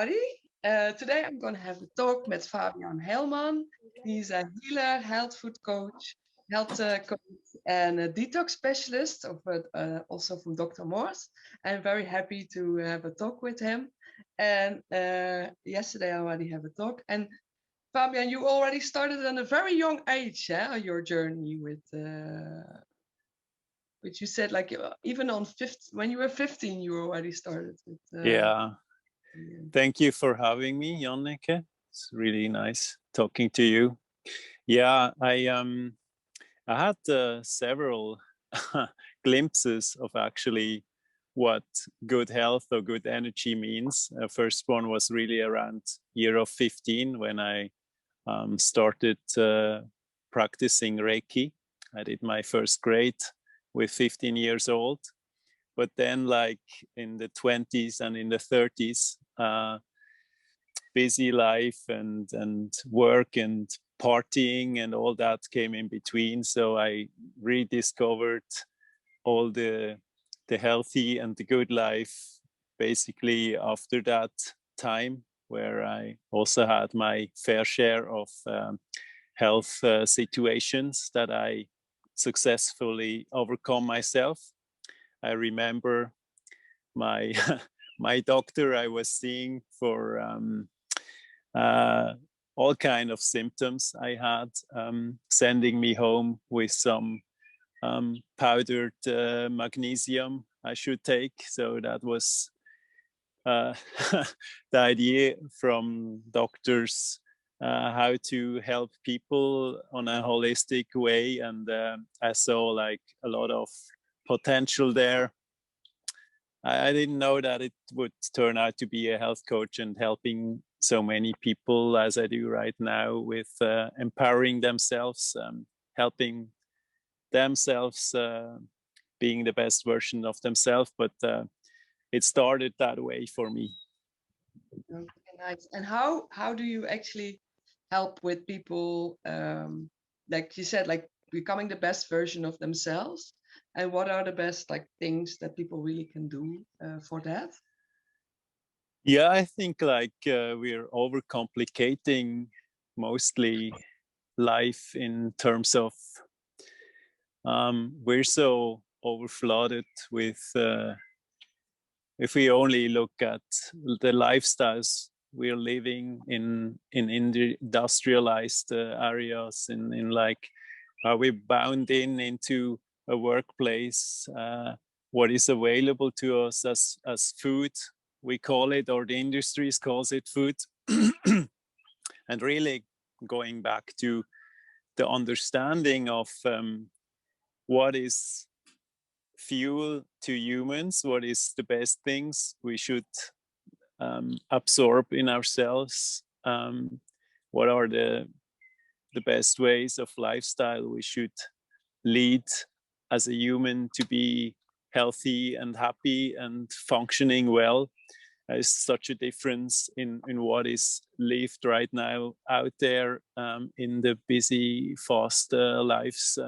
Today I'm going to have a talk with Fabian Heilmann. He's a healer, health food coach, coach, and a detox specialist, also from Dr. Morse. I'm very happy to have a talk with him. And yesterday I already have a talk. And Fabian, you already started at a very young age, your journey with. Which you said, like even on when you were 15, you already started with. Yeah. Thank you for having me, Janneke. It's really nice talking to you. Yeah, I had several glimpses of actually what good health or good energy means. First one was really around year of 15 when I started practicing Reiki. I did my first grade with 15 years old. But then like in the 20s and in the 30s, busy life and work and partying and all that came in between. So I rediscovered all the healthy and the good life basically after that time, where I also had my fair share of health situations that I successfully overcome myself. I remember my my doctor I was seeing for all kind of symptoms I had, sending me home with some powdered magnesium I should take. So that was the idea from doctors, how to help people on a holistic way. And I saw like a lot of potential there. I didn't know that it would turn out to be a health coach and helping so many people as I do right now with empowering themselves, helping themselves, being the best version of themselves. But it started that way for me. Okay, nice. And how do you actually help with people, like you said, like becoming the best version of themselves? And what are the best like things that people really can do for that? Yeah, I think like we're overcomplicating mostly life in terms of we're so overflooded with if we only look at the lifestyles we're living in industrialized areas, in like are we bound into a workplace, what is available to us as food, we call it, or the industries calls it food. And really going back to the understanding of what is fuel to humans, what is the best things we should absorb in ourselves, what are the best ways of lifestyle we should lead as a human to be healthy and happy and functioning well. There's such a difference in what is lived right now out there, in the busy, fast lives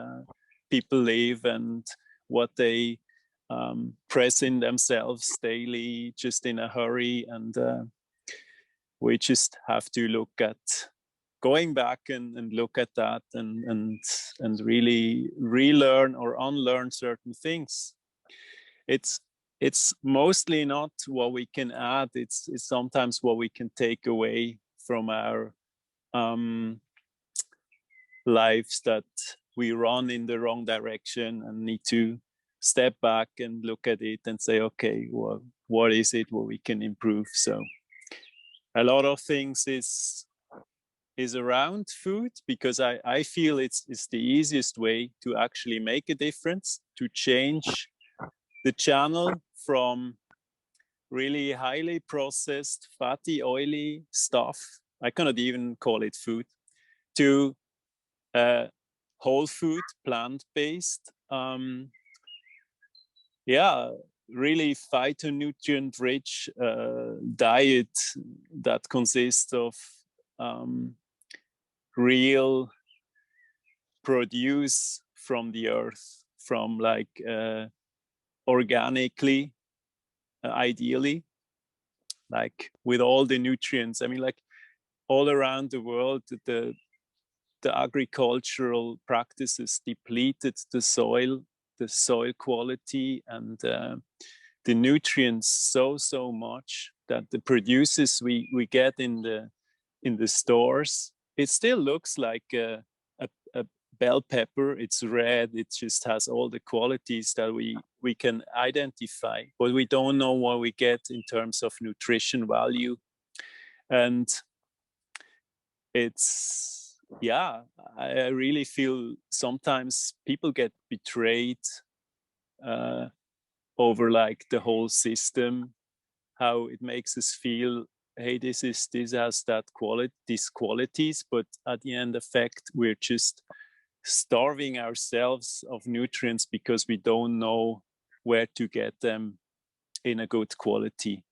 people live, and what they press in themselves daily just in a hurry. And we just have to look at going back and look at that and really relearn or unlearn certain things. It's mostly not what we can add, it's sometimes what we can take away from our lives, that we run in the wrong direction and need to step back and look at it and say, okay, well, what is it what we can improve? So a lot of things is around food, because I feel it's the easiest way to actually make a difference, to change the channel from really highly processed, fatty, oily stuff, I cannot even call it food, to whole food, plant-based, really phytonutrient-rich diet that consists of real produce from the earth, from like organically, ideally, like with all the nutrients. I mean, like all around the world, the agricultural practices depleted the soil quality and the nutrients so much that the produces we get in the stores, it still looks like a bell pepper. It's red. It just has all the qualities that we can identify, but we don't know what we get in terms of nutrition value. And it's, yeah, I really feel sometimes people get betrayed over like the whole system, how it makes us feel, hey, this has these qualities, but at the end effect we're just starving ourselves of nutrients because we don't know where to get them in a good quality.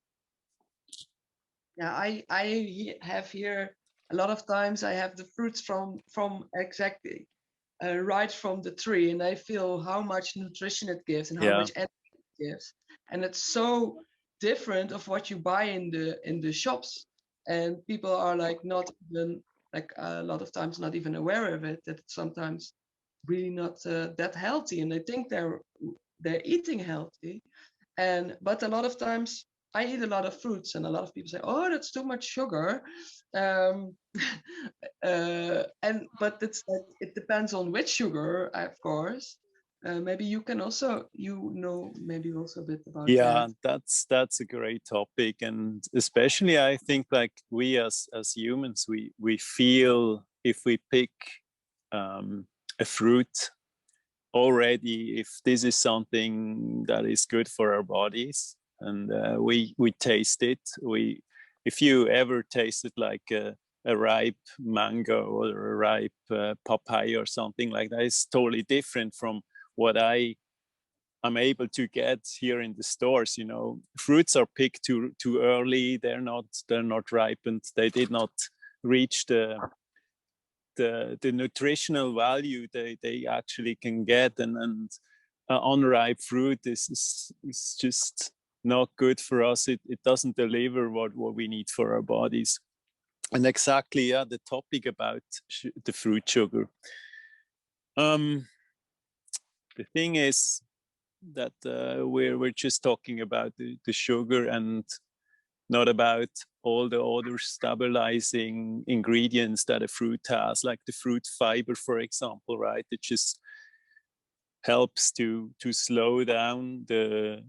Yeah, I have here a lot of times I have the fruits from exactly right from the tree, and I feel how much nutrition it gives and how much energy it gives, and it's so different of what you buy in the shops, and people are like not even like a lot of times not even aware of it, that it's sometimes really not that healthy, and they think they're eating healthy, and but a lot of times I eat a lot of fruits, and a lot of people say, "Oh, that's too much sugar," um, and but it's like it depends on which sugar, of course. Maybe you can also, maybe also a bit about that. That's a great topic, and especially I think like we as humans, we feel if we pick a fruit already, if this is something that is good for our bodies, and we taste it. If you ever tasted like a ripe mango or a ripe papaya or something like that, it's totally different from what I'm able to get here in the stores. You know, fruits are picked too early. They're not ripened. They did not reach the nutritional value they actually can get, and unripe fruit is just not good for us. It doesn't deliver what we need for our bodies. And exactly, the topic about the fruit sugar. The thing is that we're just talking about the sugar and not about all the other stabilizing ingredients that a fruit has, like the fruit fiber, for example, right? It just helps to slow down the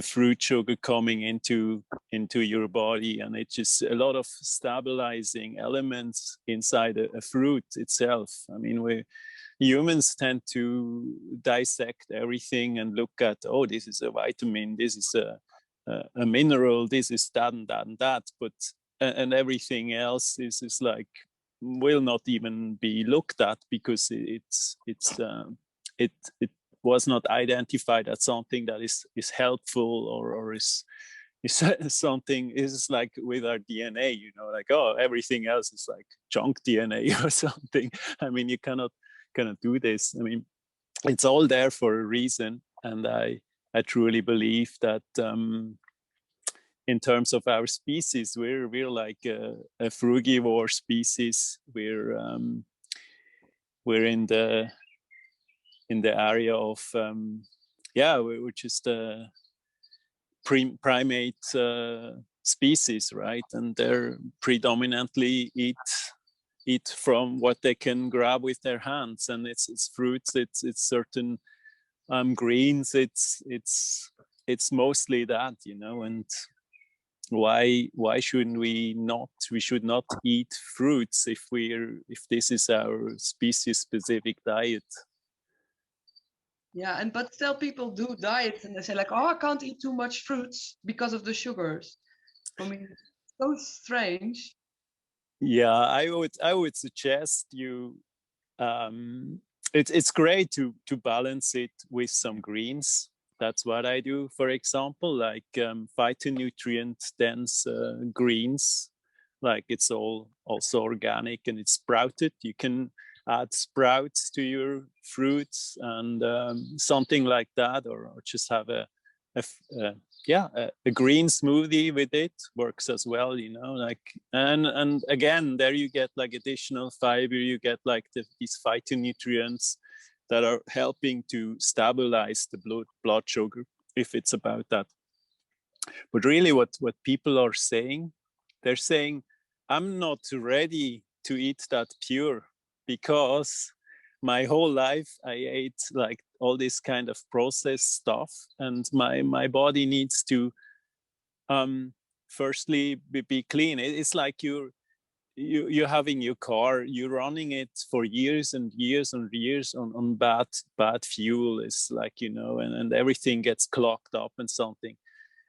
fruit sugar coming into your body, and it's just a lot of stabilizing elements inside a fruit itself. I mean, humans tend to dissect everything and look at, oh, this is a vitamin, this is a mineral, this is that and that and that, but and everything else is like will not even be looked at because it was not identified as something that is helpful or is something. Is like with our DNA, you know, like, oh, everything else is like junk DNA or something. I mean, you cannot do this. I mean, it's all there for a reason, and I truly believe that in terms of our species, we're like a frugivore species. We're in the area of we're just a primate species, right? And they're predominantly eat from what they can grab with their hands, and it's fruits, it's certain greens, it's mostly that, you know. And why shouldn't we should not eat fruits if this is our species specific diet? Yeah, and but still people do diets and they say like, oh, I can't eat too much fruits because of the sugars. I mean, it's so strange. Yeah, I would suggest you it's great to balance it with some greens. That's what I do, for example, like phytonutrient dense greens, like it's all also organic and it's sprouted. You can add sprouts to your fruits and something like that, or just have a a green smoothie with it works as well, you know, like, and again, there you get like additional fiber, you get like these phytonutrients that are helping to stabilize the blood sugar, if it's about that. But really what people are saying, they're saying, I'm not ready to eat that pure because my whole life I ate like all this kind of processed stuff, and my body needs to firstly be clean. It's like you're having your car, you're running it for years and years and years on bad fuel. It's like, you know, and everything gets clogged up and something.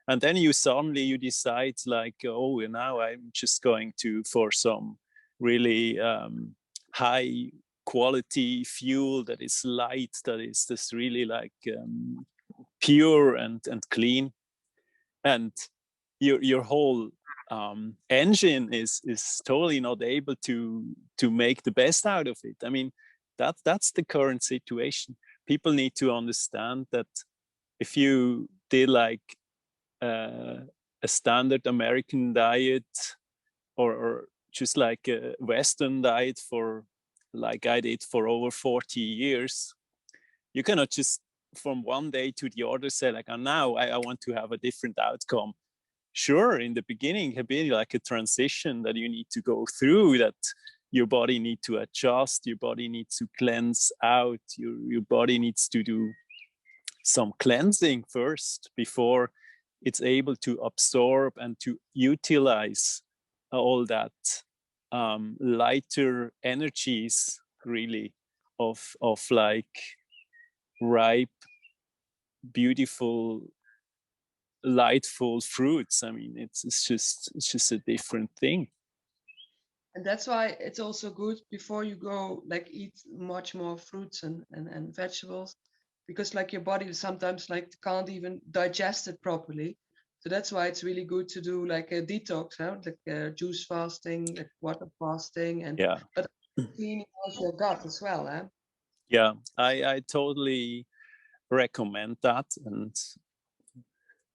And then you suddenly decide like, oh, now I'm just going for some really high quality fuel that is light, that is just really like pure and clean, and your whole engine is totally not able to make the best out of it. I mean, that's the current situation. People need to understand that if you did like a standard American diet, or just like a Western diet for like I did for over 40 years, you cannot just from one day to the other say like, oh, now I want to have a different outcome. Sure, in the beginning it can be like a transition that you need to go through, that your body needs to adjust, your body needs to cleanse out, your body needs to do some cleansing first before it's able to absorb and to utilize all that lighter energies, really, of like ripe, beautiful, lightful fruits. I mean, it's just a different thing. And that's why it's also good before you go like eat much more fruits and vegetables, because like your body sometimes like can't even digest it properly. So that's why it's really good to do like a detox, huh? Like juice fasting, like water fasting, and Yeah, but cleaning out your gut as well, huh? Yeah, I totally recommend that, and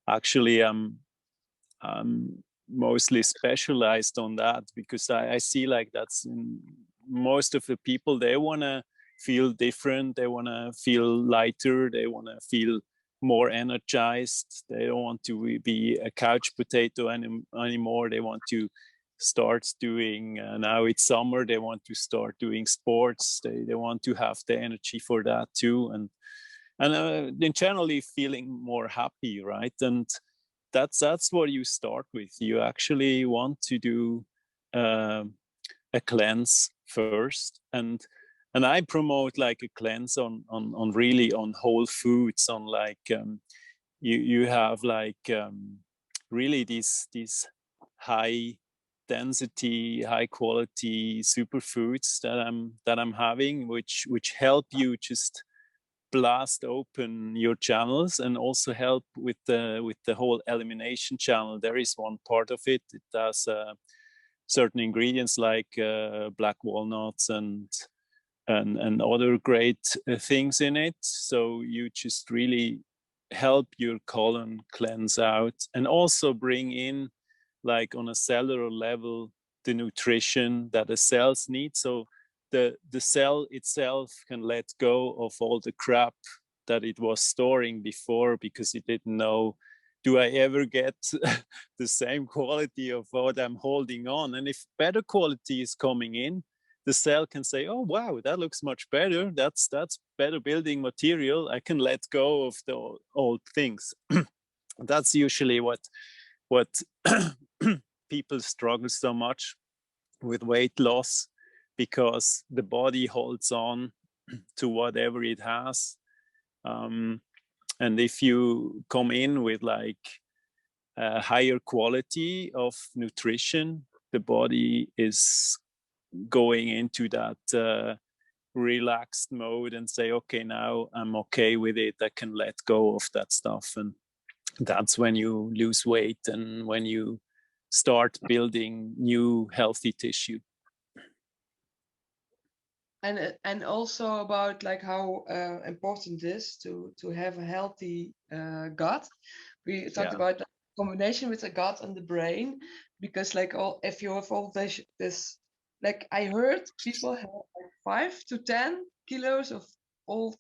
actually I'm mostly specialized on that because I see like that's in most of the people, they want to feel different, they want to feel lighter, they want to feel more energized, they don't want to be a couch potato anymore, they want to start doing now it's summer, they want to start doing sports, they want to have the energy for that too, and then generally feeling more happy, right? And that's what you start with. You actually want to do a cleanse first, and I promote like a cleanse on really on whole foods, on like you have like really these high density, high quality superfoods that I'm having, which help you just blast open your channels and also help with the whole elimination channel. There is one part of it. It does certain ingredients like black walnuts and other great things in it. So you just really help your colon cleanse out and also bring in, like on a cellular level, the nutrition that the cells need. So the cell itself can let go of all the crap that it was storing before, because it didn't know, do I ever get the same quality of what I'm holding on? And if better quality is coming in, the cell can say, oh wow, that looks much better, that's better building material, I can let go of the old things. That's usually what people struggle so much with weight loss, because the body holds on to whatever it has. And if you come in with like a higher quality of nutrition, the body is going into that relaxed mode and say, okay, now I'm okay with it, I can let go of that stuff. And that's when you lose weight and when you start building new healthy tissue. and also about like how important it is to have a healthy gut. We talked about the combination with the gut and the brain, because like if you have all this, like I heard people have like 5 to 10 kilos of old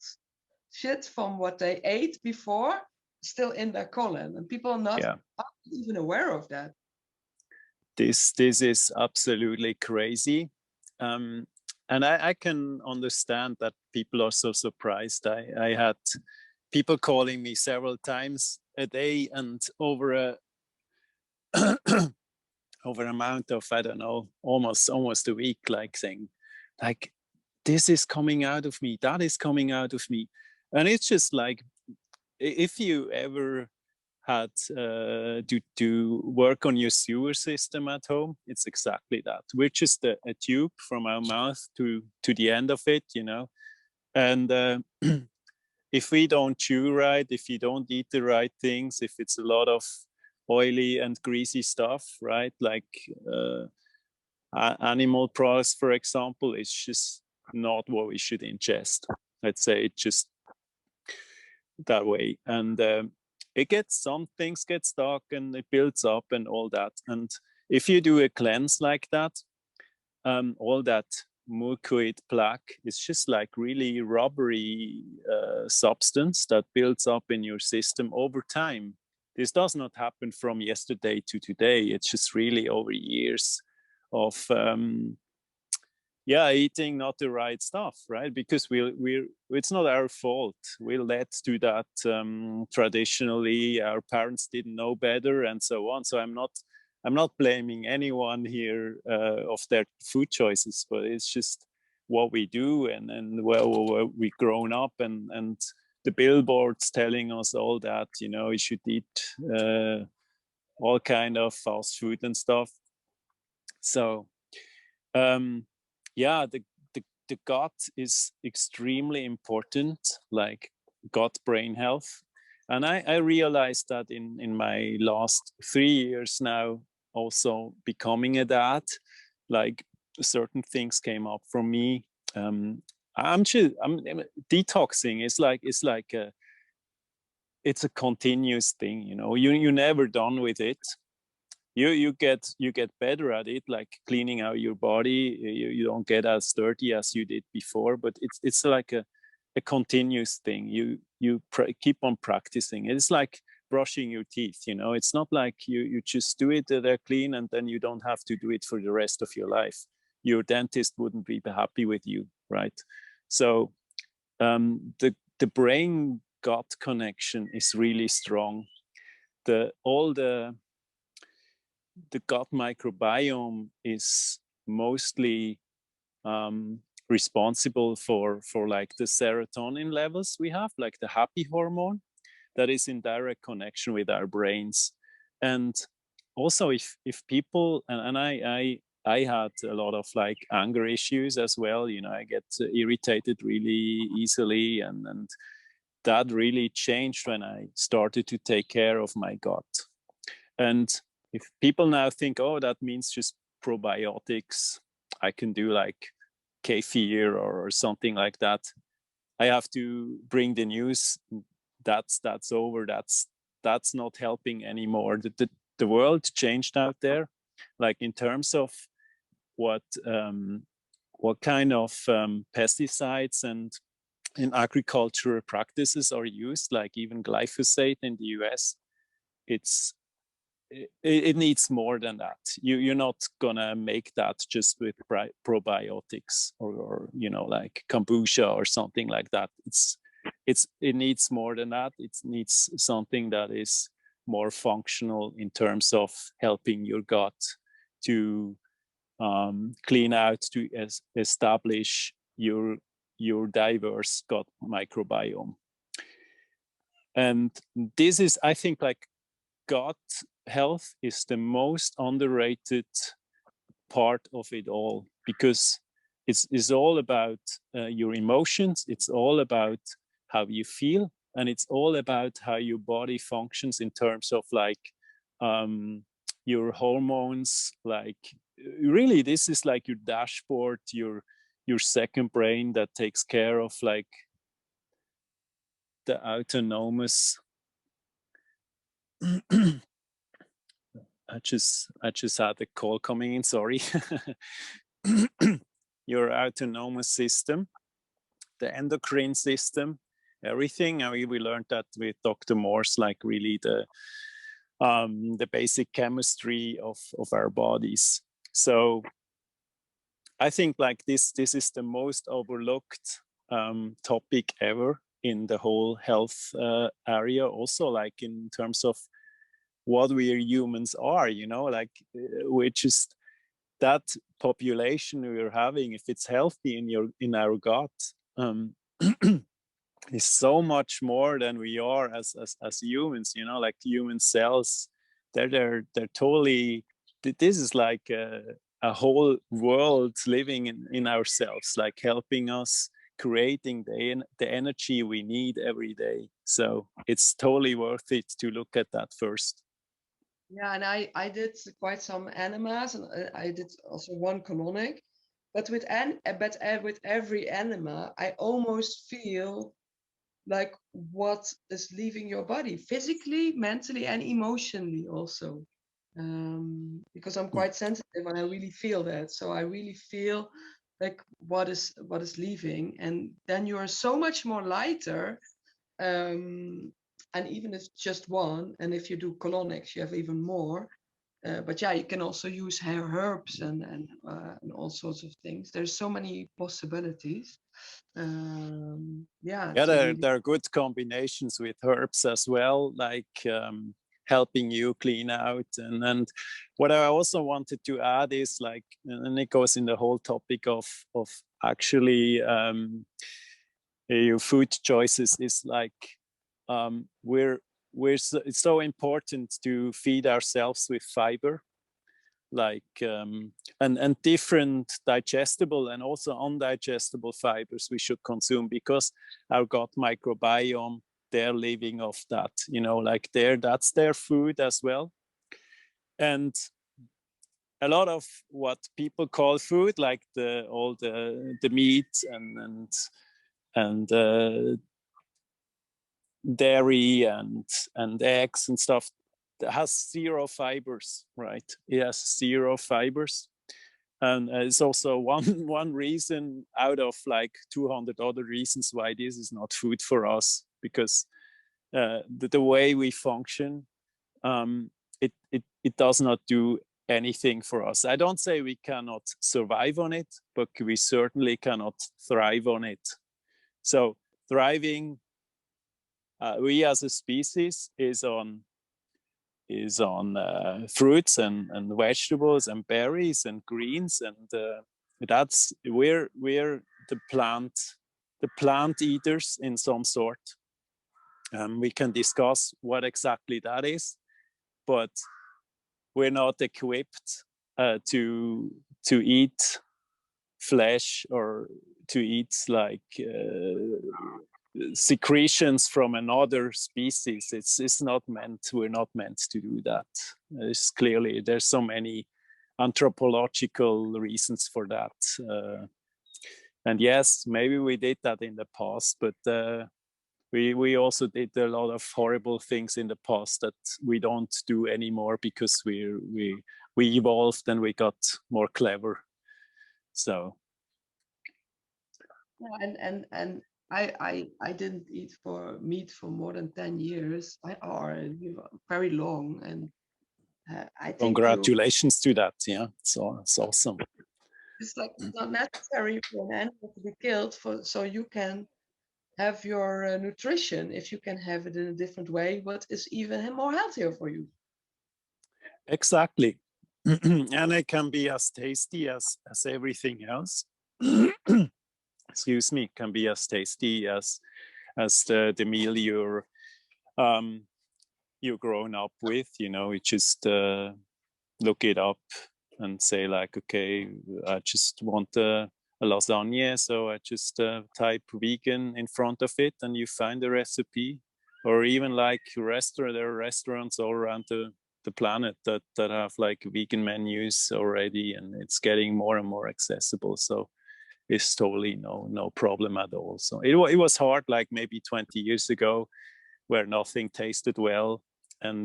shit from what they ate before still in their colon, and people are not even aware of that. This is absolutely crazy. And I can understand that people are so surprised. I had people calling me several times a day and over a over amount of, I don't know, almost a week, like saying, like, this is coming out of me, that is coming out of me. And it's just like, if you ever had to work on your sewer system at home, it's exactly that. We're just a tube from our mouth to the end of it, you know. And if we don't chew right, if you don't eat the right things, if it's a lot of oily and greasy stuff, right, like animal products, for example, it's just not what we should ingest. Let's say it just that way. And it gets, some things get stuck and it builds up and all that. And if you do a cleanse like that, all that mucoid plaque is just like really rubbery substance that builds up in your system over time. This does not happen from yesterday to today. It's just really over years of eating not the right stuff, right? Because we're it's not our fault. We're led to that traditionally. Our parents didn't know better, and so on. So I'm not blaming anyone here of their food choices, but it's just what we do and where we've grown up, and the billboards telling us all that, you know, you should eat all kind of fast food and stuff. So the gut is extremely important, like gut brain health. And I realized that in my last 3 years now, also becoming a dad, like certain things came up for me. I'm detoxing. It's a continuous thing, you know. You're never done with it. You get better at it, like cleaning out your body. You don't get as dirty as you did before, but it's like a continuous thing. You keep on practicing. It's like brushing your teeth, you know. It's not like you just do it, they're clean, and then you don't have to do it for the rest of your life. Your dentist wouldn't be happy with you, right? So the brain gut connection is really strong. All the gut microbiome is mostly responsible for like the serotonin levels we have, like the happy hormone, that is in direct connection with our brains. And also if people, and I had a lot of like anger issues as well, you know, I get irritated really easily, and that really changed when I started to take care of my gut. And if people now think, oh, that means just probiotics, I can do like kefir or something like that, I have to bring the news. That's over. That's not helping anymore. The world changed out there, like in terms of what kind of pesticides and in agricultural practices are used, like even glyphosate in the US. It needs more than that. You're not gonna make that just with probiotics or you know, like kombucha or something like that. It needs more than that. It needs something that is more functional in terms of helping your gut to clean out, to establish your diverse gut microbiome. And this is, I think, like gut health is the most underrated part of it all, because it's all about your emotions, it's all about how you feel, and it's all about how your body functions in terms of like your hormones. Like really, this is like your dashboard, your your second brain that takes care of like the autonomous. I just had a call coming in, sorry. Your autonomous system, the endocrine system, everything. I mean, we learned that with Dr. Morse, like really the basic chemistry of our bodies. So I think like this is the most overlooked topic ever in the whole health area. Also, like in terms of what we humans are, you know, like which is that population we're having, if it's healthy in our gut, is so much more than we are as humans, you know, like human cells. They're totally. This is like a whole world living in ourselves, like helping us creating the energy we need every day. So it's totally worth it to look at that first. Yeah, and I did quite some enemas, and I did also one colonic. But with every enema, I almost feel like what is leaving your body physically, mentally, and emotionally also. Because I'm quite sensitive and I really feel that. So I really feel like what is leaving, and then you are so much more lighter. And even if it's just one, and if you do colonics, you have even more. But yeah, you can also use herbs and all sorts of things. There's so many possibilities. Yeah, Yeah, really... there are good combinations with herbs as well, like helping you clean out. And what I also wanted to add is like, and it goes in the whole topic of actually your food choices, is like it's so important to feed ourselves with fiber, like and different digestible and also undigestible fibers we should consume, because our gut microbiome, they're living off that, you know, like that's their food as well. And a lot of what people call food, like all the meat and dairy and eggs and stuff, that has zero fibers, right? It has zero fibers. And it's also one reason out of like 200 other reasons why this is not food for us, because the way we function, it does not do anything for us. I don't say we cannot survive on it, but we certainly cannot thrive on it. So thriving, we as a species, is on fruits and vegetables and berries and greens, and that's we're the plant eaters in some sort. We can discuss what exactly that is, but we're not equipped to eat flesh or to eat like secretions from another species. It's not meant. We're not meant to do that. It's clearly, there's so many anthropological reasons for that. And yes, maybe we did that in the past, but we also did a lot of horrible things in the past that we don't do anymore, because we evolved and we got more clever. So Yeah, and I didn't eat meat for more than 10 years, or very long, and I think congratulations to that. Yeah, so it's awesome. it's like it's not necessary for an animal to be killed so you can have your nutrition, if you can have it in a different way, what is even more healthier for you. Exactly. And it can be as tasty as everything else. Excuse me, can be as tasty as the meal you're grown up with. You know, you just look it up and say like, okay, I just want a lasagna, so I just type vegan in front of it, and you find a recipe. Or even like there are restaurants all around the planet that have like vegan menus already, and it's getting more and more accessible. So is totally no problem at all. So it was hard, like maybe 20 years ago, where nothing tasted well, and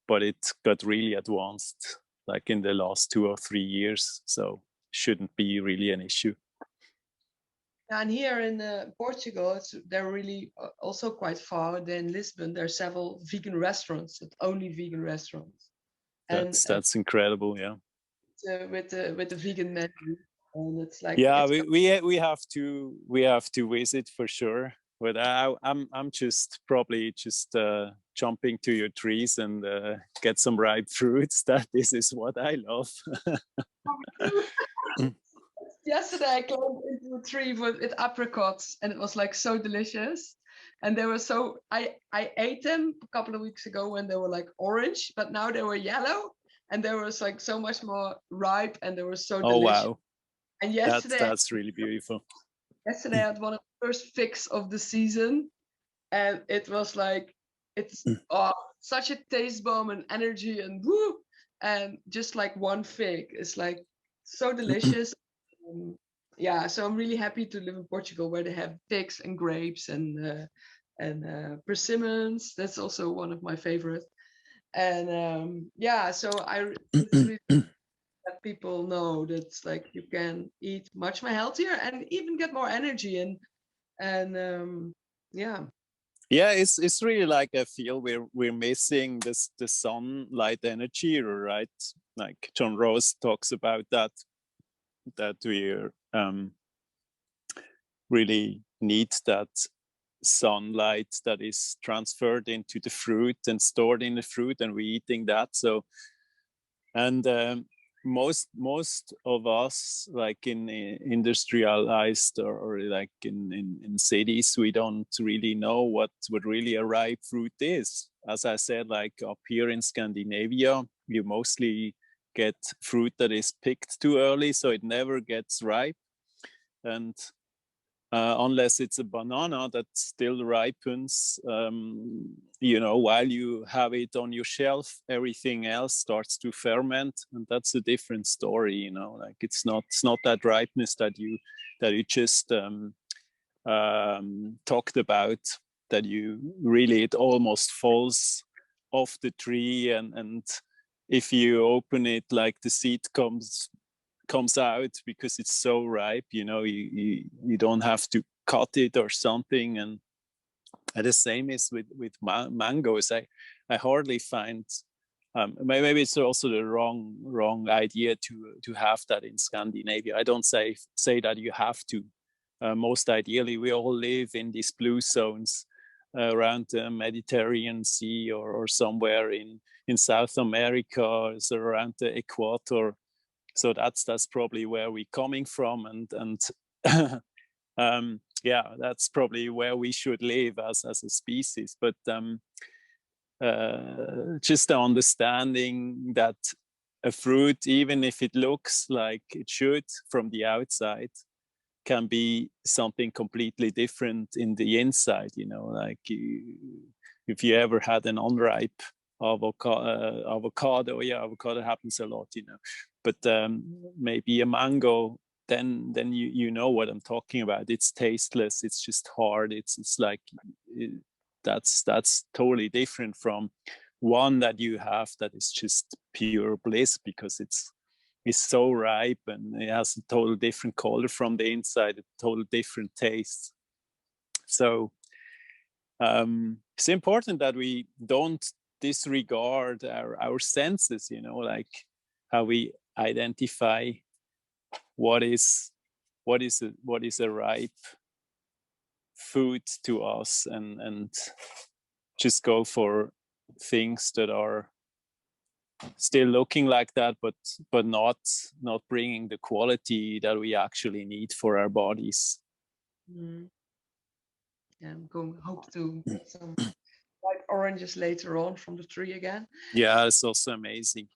but it got really advanced like in the last 2 or 3 years, so shouldn't be really an issue. And here in Portugal, they're really also quite far. In Lisbon, there are several vegan restaurants, only vegan restaurants. That's incredible, yeah. With the vegan menu, and it's like we have to visit for sure. But I'm just probably jumping to your trees and get some ripe fruits. This is what I love. Yesterday I climbed into a tree with apricots, and it was like so delicious. And they were so I ate them a couple of weeks ago when they were like orange, but now they were yellow, and they was like so much more ripe, and they were so delicious. Wow. And yesterday that's really beautiful. Yesterday I had one of the first figs of the season, and it was like it's such a taste bomb and energy and woo, and just like one fig is like so delicious. Yeah, so I'm really happy to live in Portugal, where they have figs and grapes and persimmons. That's also one of my favorites. And yeah, so I really let people know that like you can eat much more healthier and even get more energy, and yeah. It's really like I feel we're missing the sunlight energy, right? Like John Rose talks about that we're really need that sunlight that is transferred into the fruit and stored in the fruit, and we're eating that. So, and most of us, like in industrialized or like in cities, we don't really know what really a ripe fruit is. As I said, like up here in Scandinavia, you mostly get fruit that is picked too early, so it never gets ripe. And unless it's a banana that still ripens, while you have it on your shelf, everything else starts to ferment, and that's a different story. Like it's not that ripeness that you just talked about, that you really, it almost falls off the tree, and if you open it, like the seed comes out because it's so ripe. You don't have to cut it or something. And the same is with mangoes. I hardly find, maybe it's also the wrong idea to have that in Scandinavia. I don't say that you have to. Most ideally, we all live in these blue zones around the Mediterranean Sea or somewhere in South America, so around the equator. So that's probably where we're coming from, and that's probably where we should live as a species. But just the understanding that a fruit, even if it looks like it should from the outside, can be something completely different in the inside. Like if you ever had an unripe avocado, avocado happens a lot, but maybe a mango, then you know what I'm talking about. It's tasteless, it's just hard, it's like that's totally different from one that you have that is just pure bliss, because it's so ripe and it has a total different color from the inside, a total different taste. So it's important that we don't disregard our senses, like how we identify what is a ripe food to us, and just go for things that are still looking like that, but not bringing the quality that we actually need for our bodies. And hope to get some ripe oranges later on from the tree again. Yeah, it's also amazing.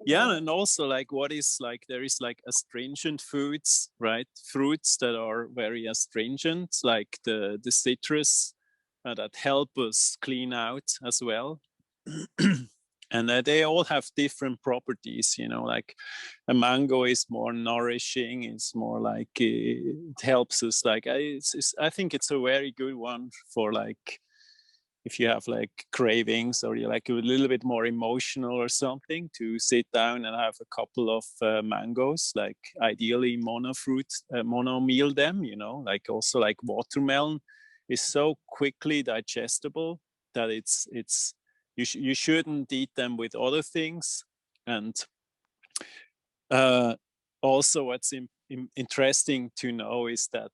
Yeah, and also like what is like, there is like astringent foods, right? Fruits that are very astringent, like the citrus that help us clean out as well. And they all have different properties, you know, like a mango is more nourishing. It's more like it helps us. Like I think it's a very good one for like if you have like cravings or you're like a little bit more emotional or something, to sit down and have a couple of mangoes, like ideally mono meal them, you know, like also like watermelon is so quickly digestible that you shouldn't eat them with other things. And also what's interesting to know is that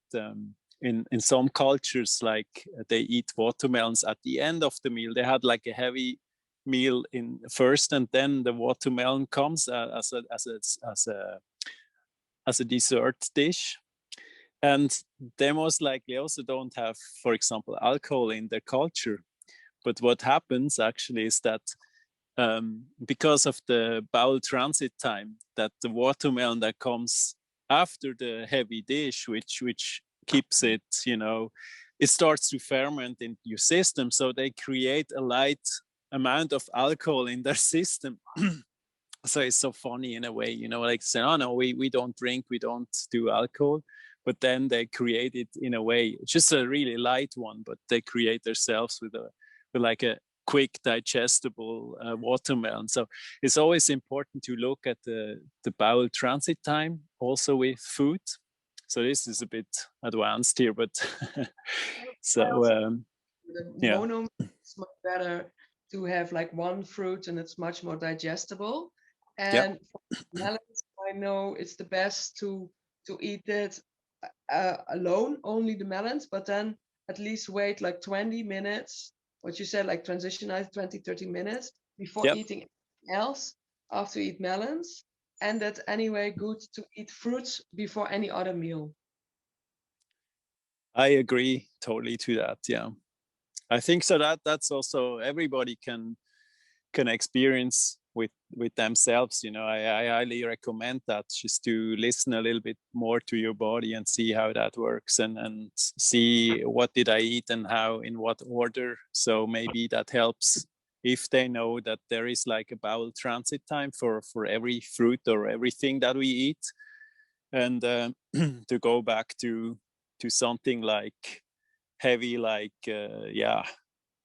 in some cultures, like they eat watermelons at the end of the meal. They had like a heavy meal in first, and then the watermelon comes as a dessert dish. And they most likely also don't have, for example, alcohol in their culture. But what happens actually is that because of the bowel transit time, that the watermelon that comes after the heavy dish, which keeps it, you know, it starts to ferment in your system. So they create a light amount of alcohol in their system. So it's so funny in a way, you know, like saying, oh no, we don't drink, we don't do alcohol. But then they create it in a way, just a really light one, but they create themselves with like a quick digestible watermelon. So it's always important to look at the bowel transit time also with food. So this is a bit advanced here, but so yeah. Mono is much better to have like one fruit and it's much more digestible. And for melons, I know it's the best to eat it alone, only the melons, but then at least wait like 20 minutes, what you said, like transition 20, 30 minutes before eating anything else after you eat melons. And that's anyway good to eat fruits before any other meal. I agree totally to that. Yeah, I think so. That's also everybody can experience with themselves. You know, I highly recommend that, just to listen a little bit more to your body and see how that works, and see what did I eat and how, in what order. So maybe that helps if they know that there is like a bowel transit time for every fruit or everything that we eat. And to go back to something like heavy, like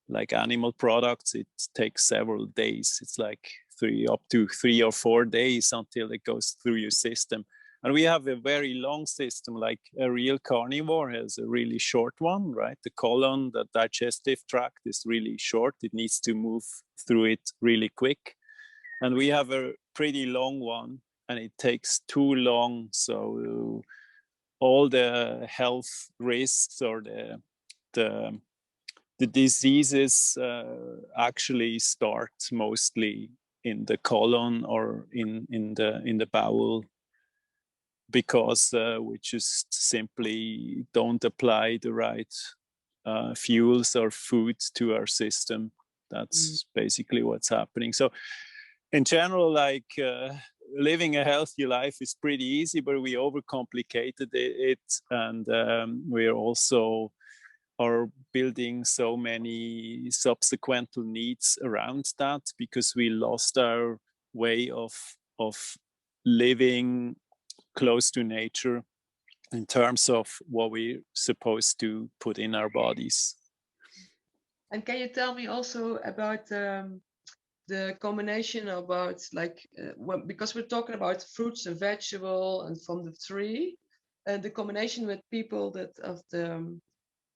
like animal products, it takes several days. It's like up to 3 or 4 days until it goes through your system. And we have a very long system, like a real carnivore has a really short one, right? The colon, the digestive tract is really short. It needs to move through it really quick. And we have a pretty long one, and it takes too long. So all the health risks or the diseases actually start mostly in the colon or in the bowel, because we just simply don't apply the right fuels or food to our system. That's basically what's happening. So in general, like living a healthy life is pretty easy, but we overcomplicated it, and we're also are building so many subsequent needs around that, because we lost our way of living close to nature in terms of what we're supposed to put in our bodies. And can you tell me also about the combination about like because we're talking about fruits and vegetable and from the tree, and the combination with people that of the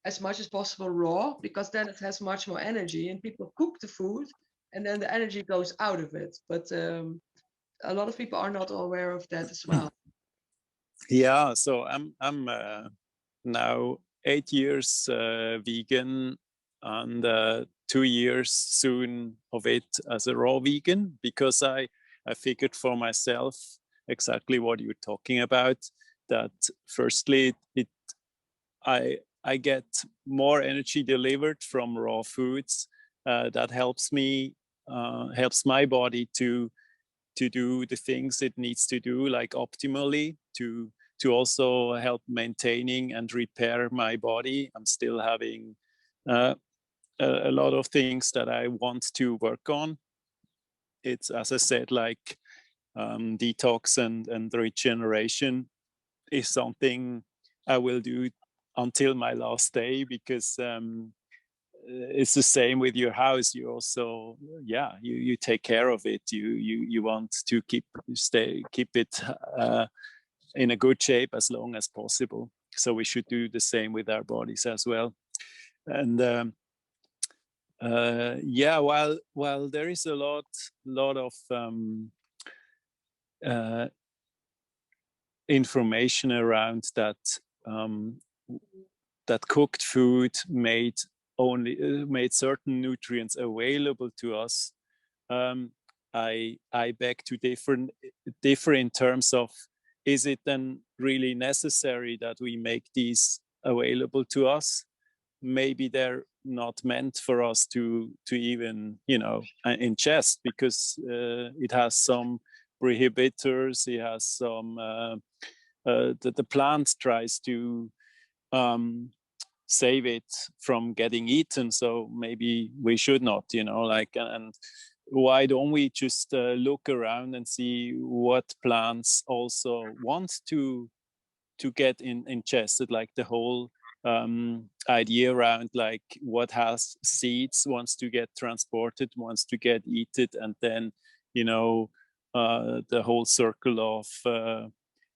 as much as possible raw, because then it has much more energy, and people cook the food and then the energy goes out of it. But a lot of people are not aware of that as well. Yeah, so I'm now 8 years vegan, and 2 years soon of it as a raw vegan, because I figured for myself exactly what you're talking about, that firstly I get more energy delivered from raw foods. That helps me, helps my body to do the things it needs to do, like optimally, to also help maintaining and repair my body. I'm still having a lot of things that I want to work on. it's, as I said, like detox and regeneration is something I will do until my last day, because it's the same with your house. You also, you take care of it. You want to keep it in a good shape as long as possible. So we should do the same with our bodies as well. And while there is a lot of information around that, that cooked food made certain nutrients available to us, I beg to differ in terms of, is it then really necessary that we make these available to us? Maybe they're not meant for us to even ingest, because it has some prohibitors. It has some the plant tries to save it from getting eaten, so maybe we should not, and why don't we just look around and see what plants also want to get ingested, like the whole idea around like what has seeds wants to get transported, wants to get eaten, and then the whole circle of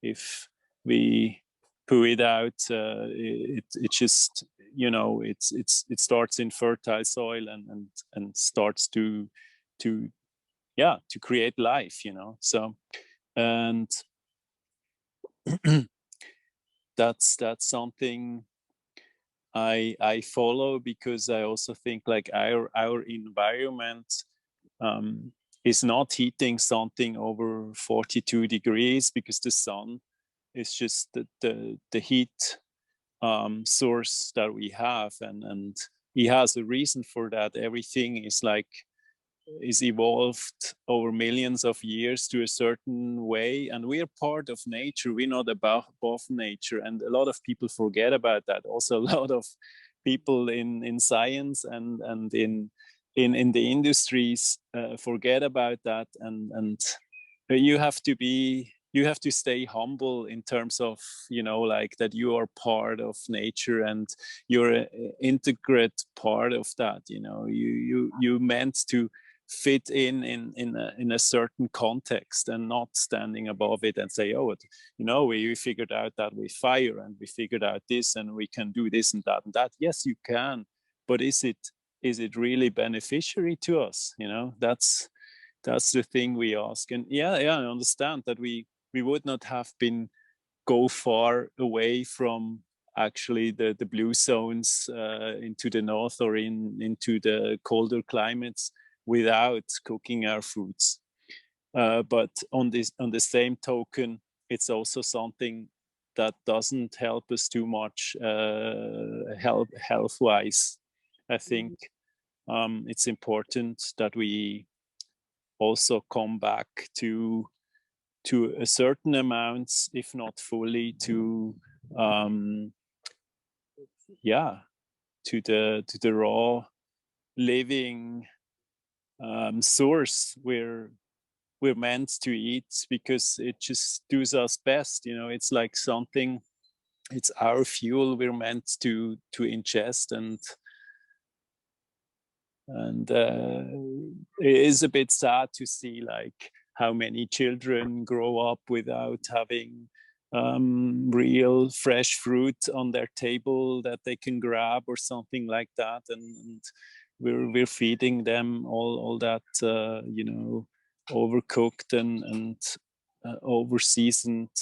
if we poo it out, it just it starts in fertile soil and starts to create life, so, and that's something I follow, because I also think like our environment is not heating something over 42 degrees, because the sun is just the heat source that we have, and he has a reason for that. Everything is evolved over millions of years to a certain way, and we are part of nature. We're not above nature, and a lot of people forget about that. Also, a lot of people in science and in the industries forget about that, and you have to stay humble in terms of like that you are part of nature and you're an integrate part of that. You meant to fit in a certain context, and not standing above it and say, oh, we figured out that with fire, and we figured out this, and we can do this and that and that. Yes, you can, but is it really beneficiary to us? That's the thing we ask. And I understand that we would not have been go far away from actually the blue zones into the north, or into the colder climates, without cooking our foods. But on the same token, it's also something that doesn't help us too much health-wise. I think it's important that we also come back to a certain amounts, if not fully, to the raw living source we're meant to eat, because it just does us best. It's like something, it's our fuel we're meant to ingest, and it is a bit sad to see like how many children grow up without having real fresh fruit on their table that they can grab, or something like that, and we're feeding them all that overcooked and over seasoned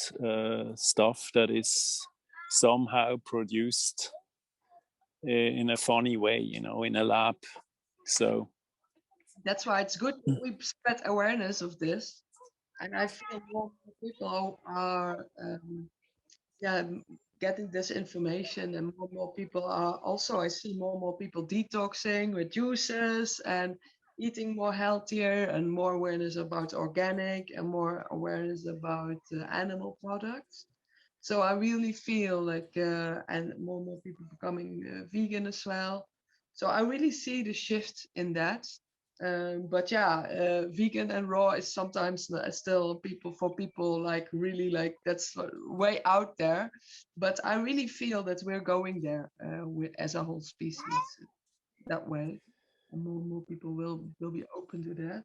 stuff that is somehow produced in a funny way, in a lab. So that's why it's good that we spread awareness of this, and I feel more people are getting this information, and more people are also, I see more people detoxing with juices and eating more healthier, and more awareness about organic, and more awareness about animal products. So I really feel like and more people becoming vegan as well. So I really see the shift in that. But yeah, vegan and raw is sometimes still for people like really like that's way out there. But I really feel that we're going there as a whole species that way, and more people will be open to that.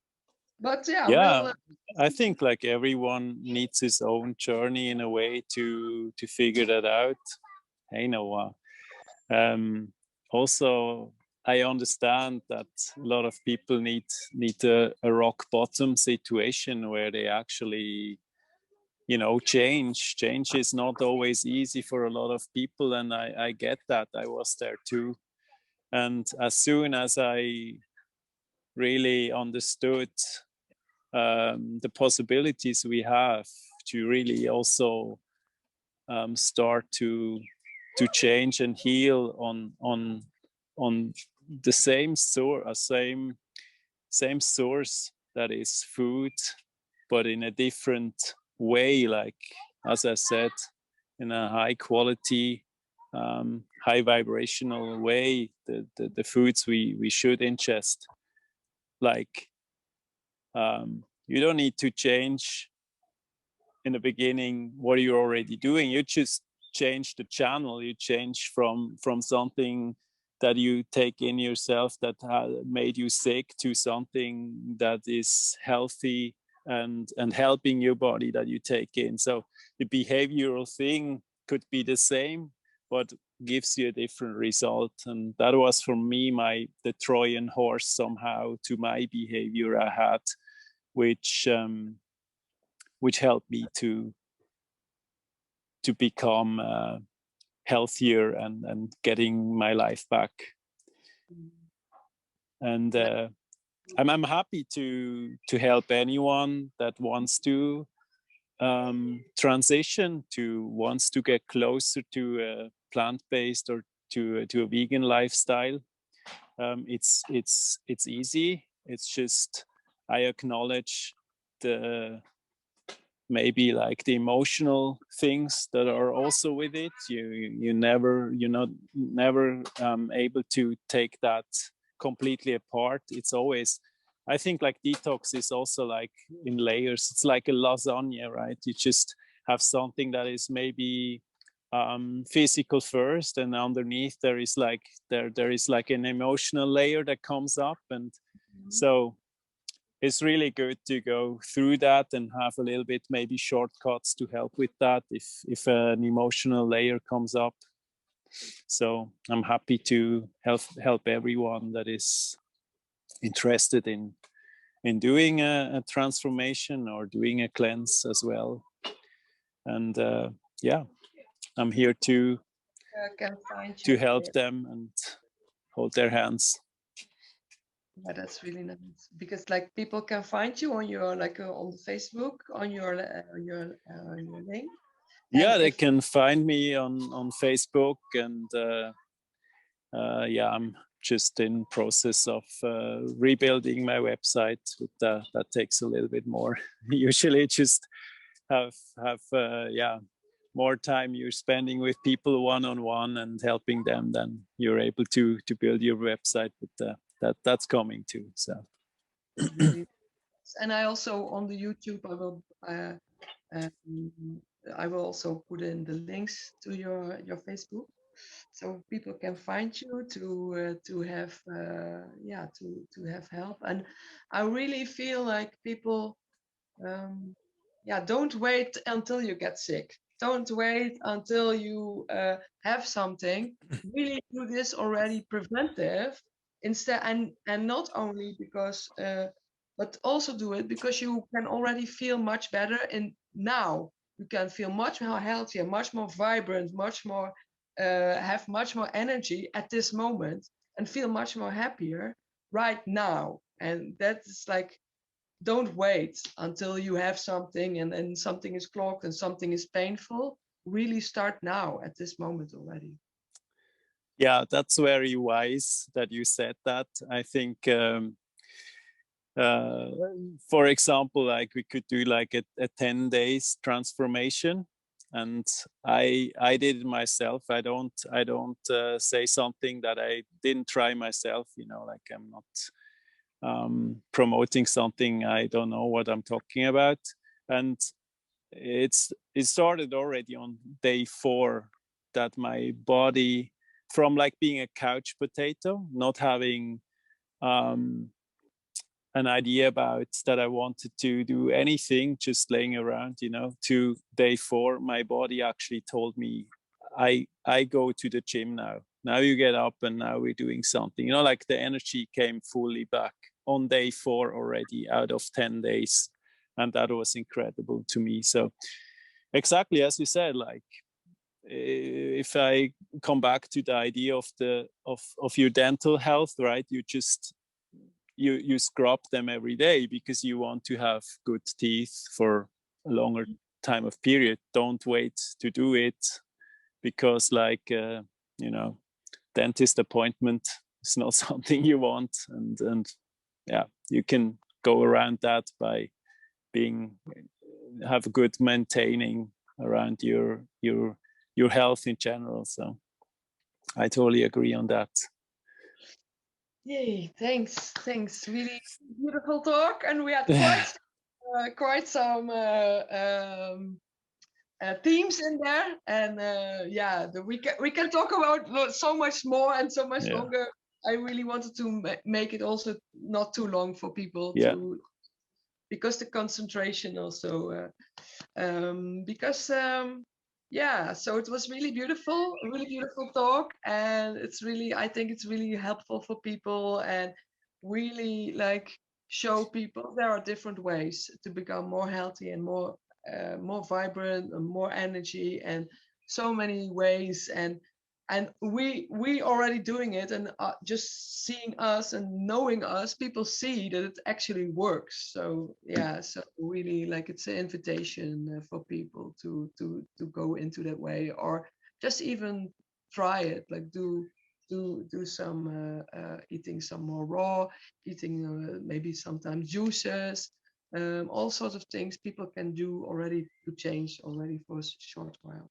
But yeah, Yeah, we'll. I think like everyone needs his own journey in a way to figure that out. Hey Noah. Also, I understand that a lot of people need a rock bottom situation where they actually, you know, change. Change is not always easy for a lot of people, and I get that. I was there too. And as soon as I really understood the possibilities we have to really also start to change and heal on the same source, that is food, but in a different way, like as I said, in a high quality high vibrational way, the foods we should ingest, like you don't need to change in the beginning what you're already doing. You just change the channel. You change from something that you take in yourself that made you sick to something that is healthy and helping your body that you take in. So the behavioral thing could be the same, but gives you a different result. And that was for me the Trojan horse somehow to my behavior I had, which helped me to become healthier and getting my life back. And I'm happy to help anyone that wants to transition, wants to get closer to a plant-based or to a vegan lifestyle. It's easy. It's just I acknowledge maybe like the emotional things that are also with it. You're not never able to take that completely apart. It's always, I think, like detox is also like in layers. It's like a lasagna, right? You just have something that is maybe physical first, and underneath there is like an emotional layer that comes up. And so it's really good to go through that and have a little bit maybe shortcuts to help with that if an emotional layer comes up. So I'm happy to help everyone that is interested in doing a transformation or doing a cleanse as well. And yeah, I'm here to Can find you help them and hold their hands. Yeah, that's really nice because like people can find you on your like on Facebook on your link. And Yeah, they if can find me on Facebook, and yeah, I'm just in process of rebuilding my website, but that takes a little bit more. Usually, just have yeah, more time you're spending with people one-on-one and helping them, then you're able to build your website. But that's coming too. So really, and I also on the YouTube um, I will also put in the links to your Facebook, so people can find you to have yeah to have help. And I really feel like people um, yeah, don't wait until you get sick. Don't wait until you have something. Really do this already preventive instead, and not only because, but also do it because you can already feel much better in now. You can feel much more healthier, much more vibrant, much more have much more energy at this moment, and feel much more happier right now. And that's like don't wait until you have something and then something is clogged and something is painful. Really start now at this moment already. yeah, that's very wise that you said that. I think uh, for example, like we could do like a 10 days transformation, and I did it myself. I don't say something that I didn't try myself, you know, like I'm not promoting something I don't know what I'm talking about. And it started already on day 4 that my body, from like being a couch potato, not having an idea about that I wanted to do anything, just laying around, to day 4, my body actually told me, I go to the gym now. Now you get up and now we're doing something. Like the energy came fully back on day 4 already out of 10 days. And that was incredible to me. So exactly as you said, like if I come back to the idea of your dental health, right? You scrub them every day because you want to have good teeth for a longer time of period. Don't wait to do it because dentist appointment is not something you want. And yeah, you can go around that by have a good maintaining around your health in general. So I totally agree on that. Yay, thanks. Really beautiful talk, and we had quite some themes in there, and we can talk about so much more and so much longer. I really wanted to make it also not too long for people because the concentration also so it was really beautiful, a really beautiful talk, and I think it's really helpful for people, and really like show people there are different ways to become more healthy and more vibrant and more energy, and so many ways, and we already doing it, and just seeing us and knowing us, people see that it actually works. So so really, like, it's an invitation for people to go into that way, or just even try it, like do some eating some more raw, eating maybe sometimes juices, all sorts of things people can do already to change already for a short while.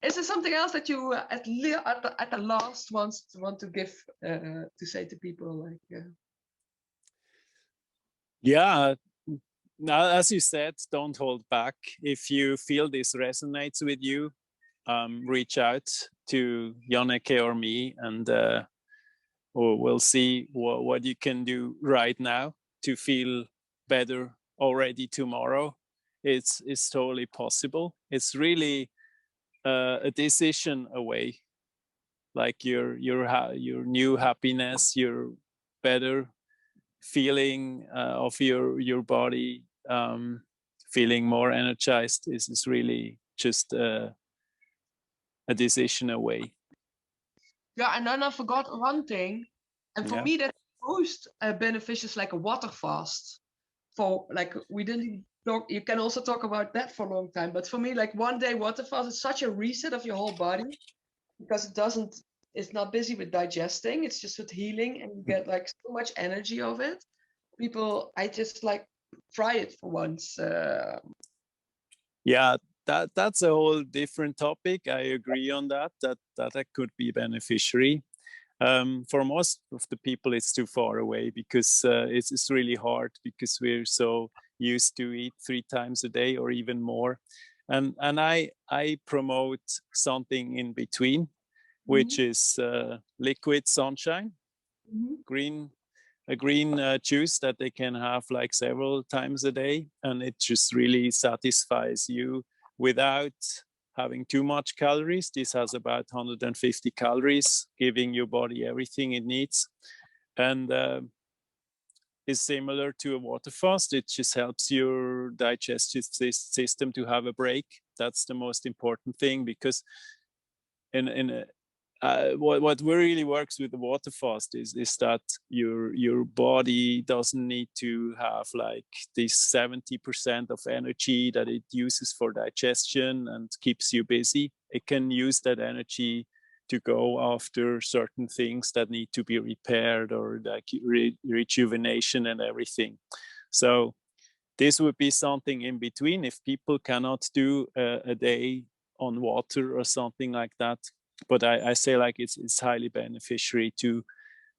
Is there something else that you at the last want to give to say to people? Like, now, as you said, don't hold back. If you feel this resonates with you, reach out to Janneke or me, and we'll see what you can do right now to feel better already tomorrow. It's totally possible. It's really a decision away, like your new happiness, your better feeling of your body, feeling more energized is really just a decision away. Yeah, and then I forgot one thing, and for me that's most beneficial is like a water fast. For like, we didn't talk. You can also talk about that for a long time, but for me, like, 1 day water fast is such a reset of your whole body, because it's not busy with digesting, it's just with healing, and you get like so much energy of it. People, I just like try it for once. That's a whole different topic. I agree on that could be beneficiary. For most of the people, it's too far away because it's really hard, because we're so used to eat 3 times a day or even more. And I promote something in between, which is liquid sunshine, a green juice that they can have like several times a day, and it just really satisfies you without having too much calories. This has about 150 calories, giving your body everything it needs, and is similar to a water fast. It just helps your digestive system to have a break. That's the most important thing, because what really works with the water fast is that your body doesn't need to have like this 70% of energy that it uses for digestion and keeps you busy. It can use that energy to go after certain things that need to be repaired, or like rejuvenation and everything. So this would be something in between. If people cannot do a day on water or something like that, but I say like it's highly beneficiary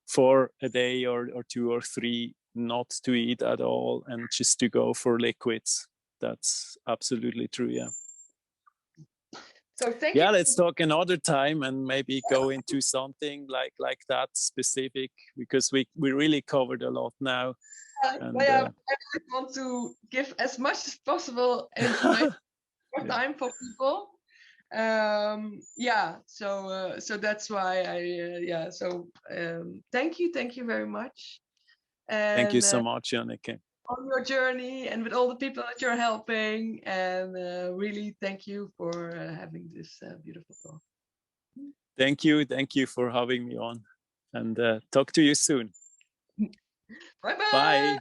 for a day or 2 or 3 not to eat at all and just to go for liquids. That's absolutely true. Yeah. So thank you. Let's talk another time and maybe go into something like that specific, because we really covered a lot now. And, I want to give as much as possible in more time for people. So that's why thank you very much. And thank you so much, Janneke, on your journey and with all the people that you're helping, and really thank you for having this beautiful talk. Thank you for having me on, and talk to you soon. Bye. Bye.